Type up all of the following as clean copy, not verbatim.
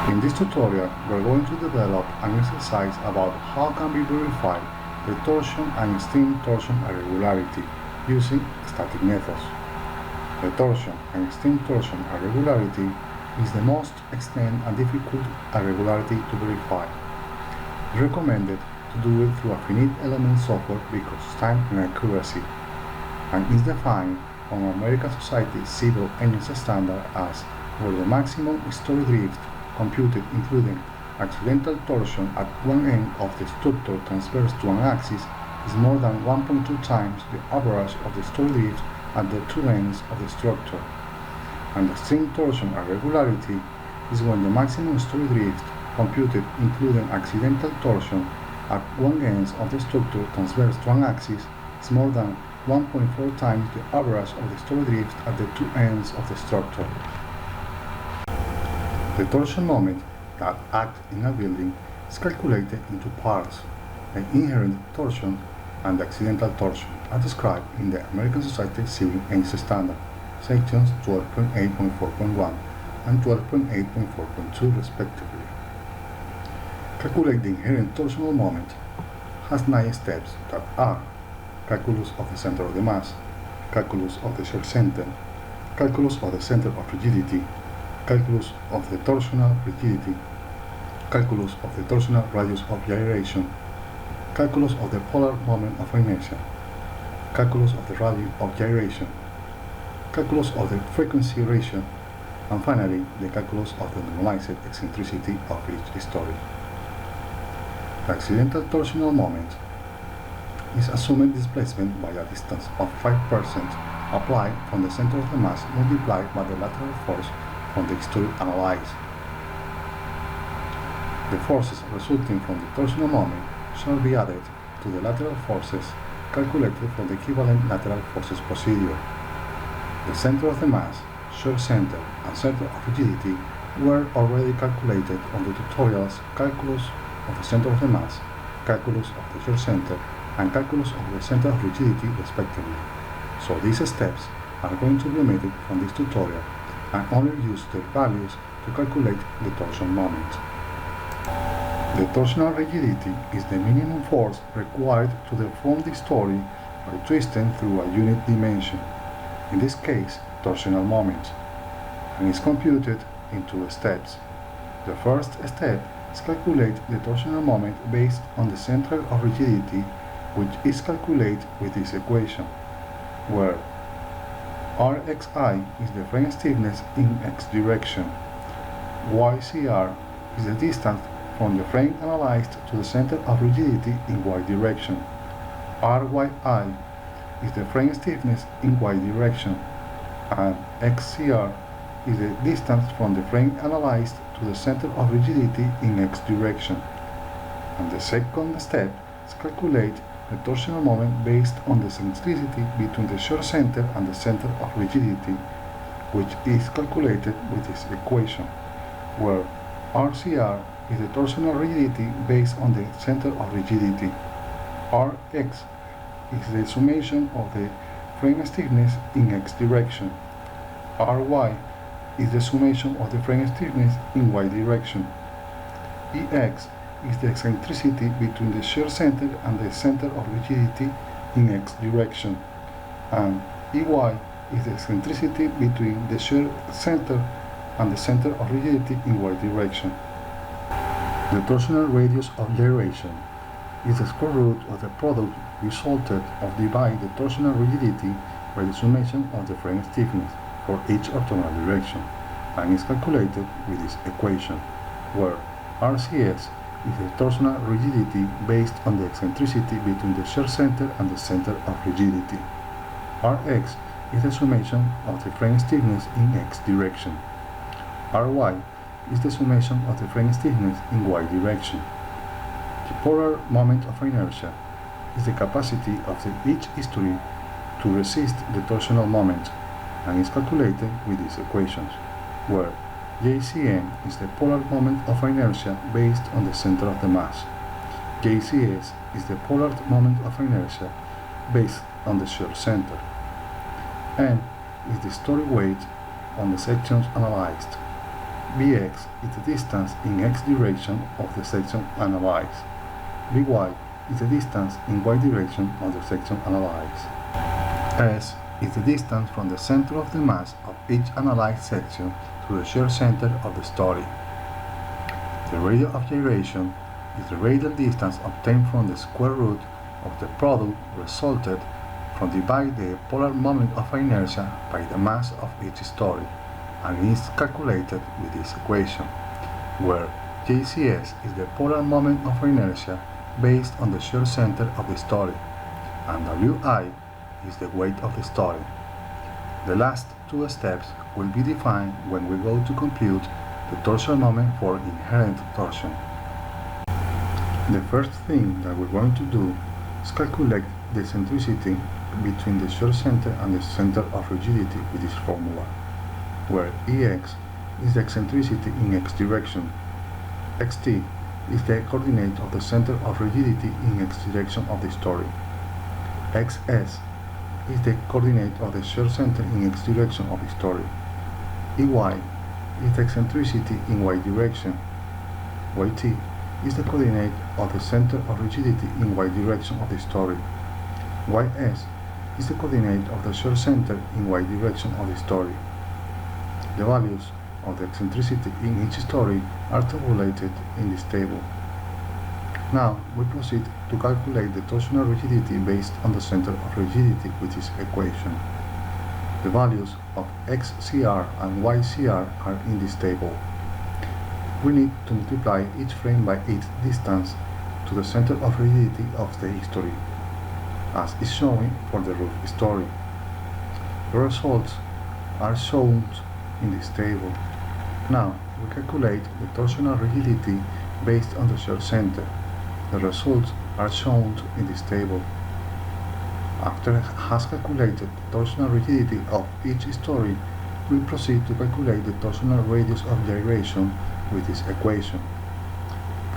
In this tutorial, we're going to develop an exercise about how can be verified the torsion and extreme torsion irregularity using static methods. The torsion and extreme torsion irregularity is the most extreme and difficult irregularity to verify. It's recommended to do it through a finite element software because of time and accuracy, and is defined on American Society Civil Engineers Standard as where the maximum story drift computed including accidental torsion at one end of the structure transverse to an axis is more than 1.2 times the average of the story drift at the two ends of the structure. And extreme torsion irregularity is when the maximum story drift computed including accidental torsion at one end of the structure transverse to an axis is more than 1.4 times the average of the story drift at the two ends of the structure. The torsion moment that acts in a building is calculated in two parts, the inherent torsion and the accidental torsion, as described in the American Society Civil Engineers Standard, sections 12.8.4.1 and 12.8.4.2 respectively. Calculate the inherent torsional moment has 9 steps that are calculus of the center of the mass, calculus of the shear center, calculus of the center of rigidity, calculus of the torsional rigidity, calculus of the torsional radius of gyration, calculus of the polar moment of inertia, calculus of the radius of gyration, calculus of the frequency ratio, and finally the calculus of the normalized eccentricity of each story. The accidental torsional moment is assumed displacement by a distance of 5% applied from the center of the mass multiplied by the lateral force from the story analyzed. The forces resulting from the torsional moment shall be added to the lateral forces calculated for the equivalent lateral forces procedure. The center of the mass, shear center, and center of rigidity were already calculated on the tutorials calculus of the center of the mass, calculus of the shear center, and calculus of the center of rigidity respectively. So these steps are going to be omitted from this tutorial and only use their values to calculate the torsion moment. The torsional rigidity is the minimum force required to deform the story by twisting through a unit dimension, in this case torsional moment, and is computed in 2 steps. The first step is calculate the torsional moment based on the center of rigidity, which is calculated with this equation, where Rxi is the frame stiffness in x direction, Ycr is the distance from the frame analyzed to the center of rigidity in y direction, Ryi is the frame stiffness in y direction, and Xcr is the distance from the frame analyzed to the center of rigidity in x direction. And the second step is calculate the torsional moment based on the eccentricity between the shear center and the center of rigidity, which is calculated with this equation, where Rcr is the torsional rigidity based on the center of rigidity, Rx is the summation of the frame stiffness in x direction, Ry is the summation of the frame stiffness in y direction, Ex is the eccentricity between the shear center and the center of rigidity in x direction, and Ey is the eccentricity between the shear center and the center of rigidity in y direction. The torsional radius of gyration is the square root of the product resulted of divide the torsional rigidity by the summation of the frame stiffness for each orthogonal direction, and is calculated with this equation, where Rcs is the torsional rigidity based on the eccentricity between the shear center and the center of rigidity. Rx is the summation of the frame stiffness in x direction. Ry is the summation of the frame stiffness in y direction. The polar moment of inertia is the capacity of each history to resist the torsional moment, and is calculated with these equations, where Jcm is the polar moment of inertia based on the center of the mass. Jcs is the polar moment of inertia based on the shear center. N is the story weight on the sections analyzed. Bx is the distance in x direction of the section analyzed. By is the distance in y direction of the section analyzed. S is the distance from the center of the mass of each analyzed section to the shear center of the study. The radial of gyration is the radial distance obtained from the square root of the product resulted from dividing the polar moment of inertia by the mass of each story, and is calculated with this equation, where JCS is the polar moment of inertia based on the shear center of the story, and Wi is the weight of the story. The last two steps will be defined when we go to compute the torsion moment for inherent torsion. The first thing that we're going to do is calculate the eccentricity between the shear center and the center of rigidity with this formula, where Ex is the eccentricity in x direction, Xt is the coordinate of the center of rigidity in x direction of the story, Xs is the coordinate of the shear center in x direction of the story, Ey is the eccentricity in y direction, Yt is the coordinate of the center of rigidity in y direction of the story, Ys is the coordinate of the shear center in y direction of the story. The values of the eccentricity in each story are tabulated in this table. Now we proceed to calculate the torsional rigidity based on the center of rigidity with this equation. The values of xCr and yCr are in this table. We need to multiply each frame by its distance to the center of rigidity of the history, as is shown for the roof story. The results are shown in this table. Now we calculate the torsional rigidity based on the shear center. The results are shown in this table. After it has calculated the torsional rigidity of each story, we proceed to calculate the torsional radius of gyration with this equation,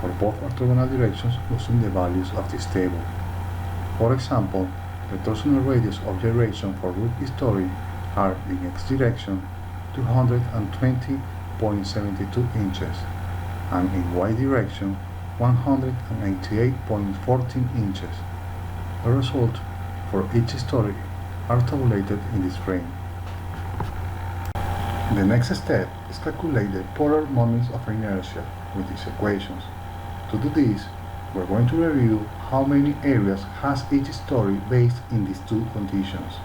for both orthogonal directions using the values of this table. For example, the torsional radius of gyration for roof story are in x direction 220.72 inches and in y direction 188.14 inches. The results for each story are tabulated in this frame. The next step is calculate the polar moments of inertia with these equations. To do this, we're going to review how many areas has each story based in these two conditions.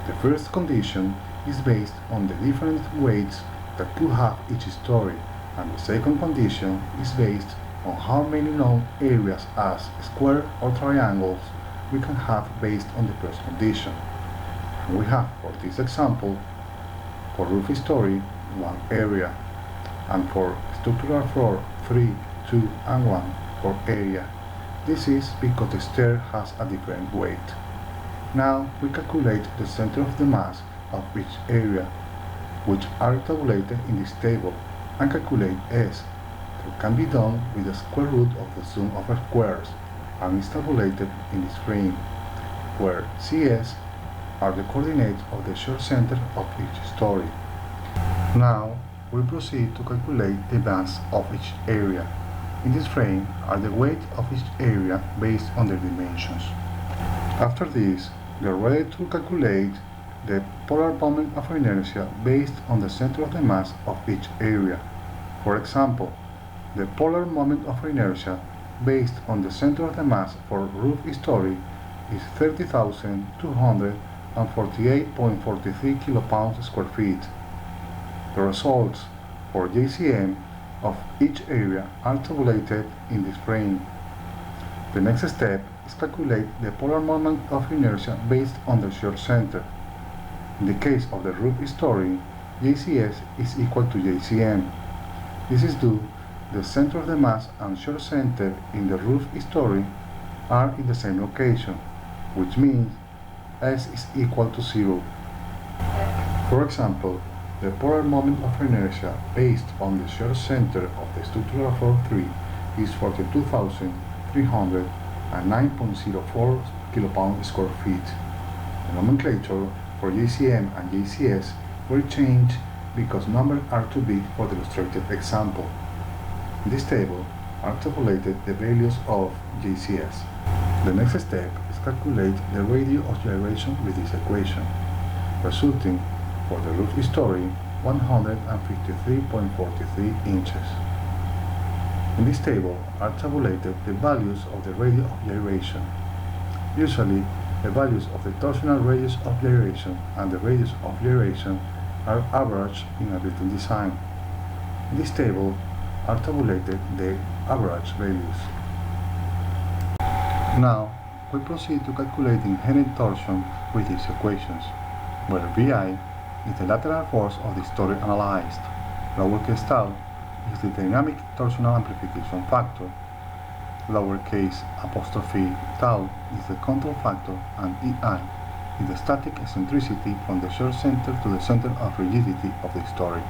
The first condition is based on the different weights that could have each story, and the second condition is based on how many known areas as square or triangles we can have based on the first condition. And we have, for this example, for roof story, 1 area, and for structural floor 3, 2, and 1 for area. This is because the stair has a different weight. Now we calculate the center of the mass of each area, which are tabulated in this table, and calculate S. It can be done with the square root of the sum of squares, and is tabulated in this frame, where CS are the coordinates of the shear center of each story. Now we proceed to calculate the mass of each area. In this frame are the weight of each area based on their dimensions. After this, we are ready to calculate the polar moment of inertia based on the center of the mass of each area. For example, the polar moment of inertia based on the center of the mass for roof story is 30,248.43 kilopounds square feet. The results for JCM of each area are tabulated in this frame. The next step is calculate the polar moment of inertia based on the shear center. In the case of the roof story, JCS is equal to JCM. This is due the center of the mass and shear center in the roof story are in the same location, which means S is equal to 0. For example, the polar moment of inertia based on the shear center of the structural floor 3 is 42,309.04 kilopounds square feet. The nomenclature for JCM and JCS were changed because numbers are too big for the illustrated example. In this table are tabulated the values of JCS. The next step is calculate the radius of gyration with this equation, resulting for the roof story 153.43 inches. In this table are tabulated the values of the radius of gyration. Usually, the values of the torsional radius of gyration and the radius of gyration are averaged in a building design. In this table are tabulated the average values. Now, we proceed to calculate inherent torsion with these equations, where VI is the lateral force of the story analyzed, lowercase tau is the dynamic torsional amplification factor, lowercase apostrophe tau is the control factor, and EI is the static eccentricity from the shear center to the center of rigidity of the story.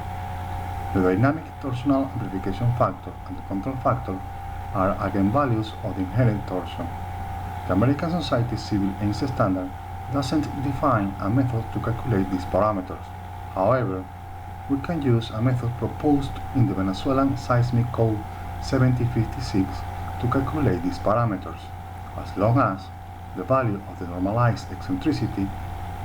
The dynamic torsional amplification factor and the control factor are eigenvalues of the inherent torsion. The American Society Civil ASCE standard doesn't define a method to calculate these parameters. However, we can use a method proposed in the Venezuelan Seismic Code 7056 to calculate these parameters, as long as the value of the normalized eccentricity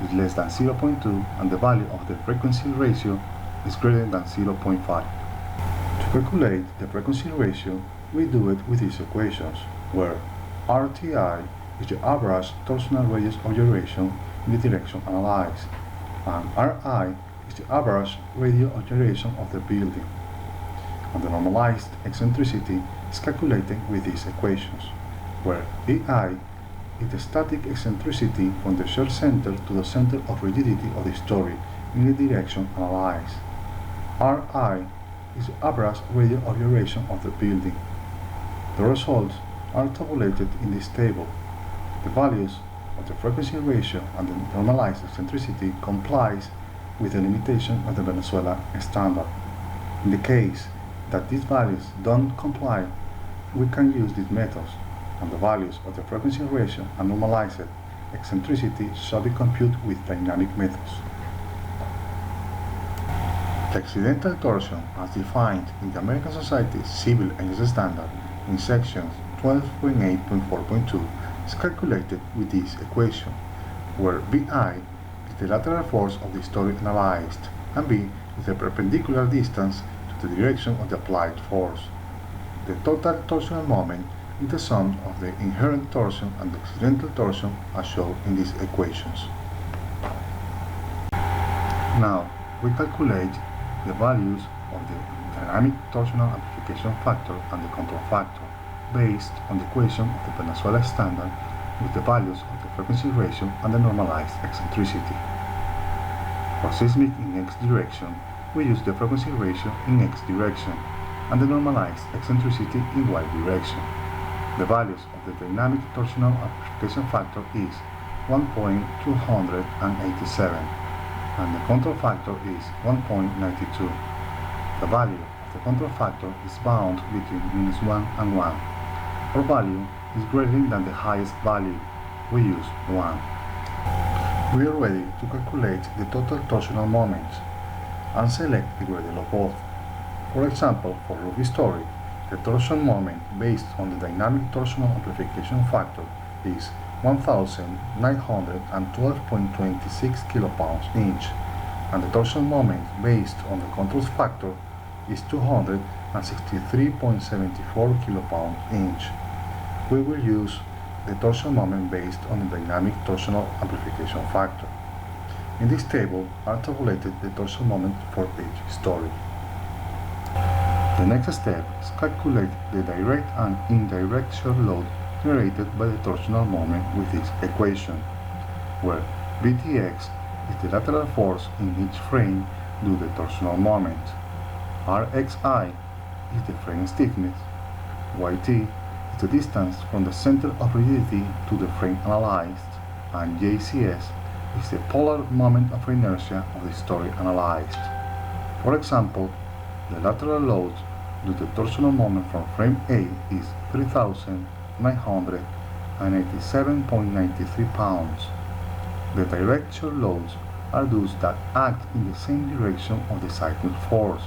is less than 0.2 and the value of the frequency ratio is greater than 0.5. To calculate the frequency ratio, we do it with these equations, where RTI is the average torsional radius of gyration in the direction analyzed, and RI is the average radius of gyration of the building. And the normalized eccentricity is calculated with these equations, where EI is the static eccentricity from the shear center to the center of rigidity of the story in the direction analyzed. RI is the average radius of gyration of the building. The results are tabulated in this table. The values of the frequency ratio and the normalized eccentricity complies with the limitation of the Venezuela standard. In the case that these values don't comply, we can use these methods, and the values of the frequency ratio and normalized eccentricity shall be computed with dynamic methods. The accidental torsion, as defined in the American Society Civil ASCE standard in sections 12.8.4.2, is calculated with this equation, where VI is the lateral force of the story analyzed, and B is the perpendicular distance to the direction of the applied force. The total torsional moment is the sum of the inherent torsion and the accidental torsion as shown in these equations. Now, we calculate the values of the dynamic torsional amplification factor and the control factor, based on the equation of the Venezuela standard with the values of the frequency ratio and the normalized eccentricity. For seismic in x direction, we use the frequency ratio in x direction and the normalized eccentricity in y direction. The values of the dynamic torsional amplification factor is 1.287 and the control factor is 1.92. The value of the control factor is bound between -1 and 1. Our value is greater than the highest value. We use 1. We are ready to calculate the total torsional moments and select the gradient of both. For example, for roof story, the torsion moment based on the dynamic torsional amplification factor is 1,912.26 kPa/inch, and the torsion moment based on the control factor is 263.74 kPa/inch. We will use the torsion moment based on the dynamic torsional amplification factor. In this table are tabulated the torsion moment for each story. The next step is calculate the direct and indirect shear load generated by the torsional moment with this equation, where Vtx is the lateral force in each frame due to the torsional moment, Rxi is the frame stiffness, Yt is the distance from the center of rigidity to the frame analyzed, and JCS is the polar moment of inertia of the story analyzed. For example, the lateral load due to torsional moment from frame A is 3,987.93 pounds. The direct shear loads are those that act in the same direction of the seismic force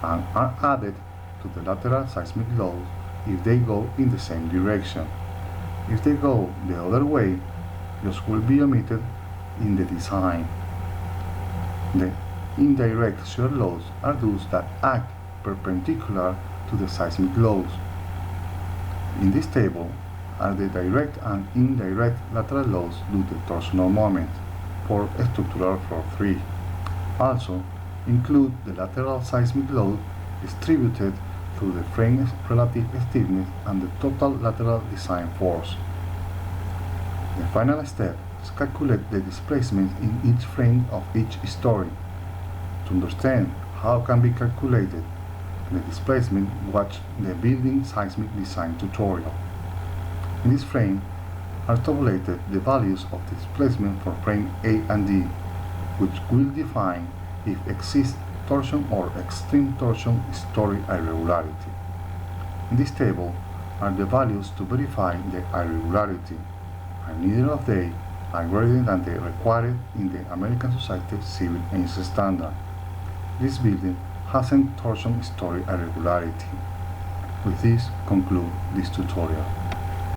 and are added to the lateral seismic loads if they go in the same direction. If they go the other way, those will be omitted in the design. The indirect shear loads are those that act perpendicular to the seismic loads. In this table are the direct and indirect lateral loads due to torsional moment for structural floor 3. Also include the lateral seismic load distributed through the frame's relative stiffness and the total lateral design force. The final step is calculate the displacement in each frame of each story. To understand how it can be calculated the displacement, watch the building seismic design tutorial. In this frame are tabulated the values of the displacement for frame A and D, which will define if exists torsion or extreme torsion story irregularity. In this table are the values to verify the irregularity, and neither of them are greater than the required in the American Society Civil Engineers Standard. This building has a torsion story irregularity. With this, conclude this tutorial.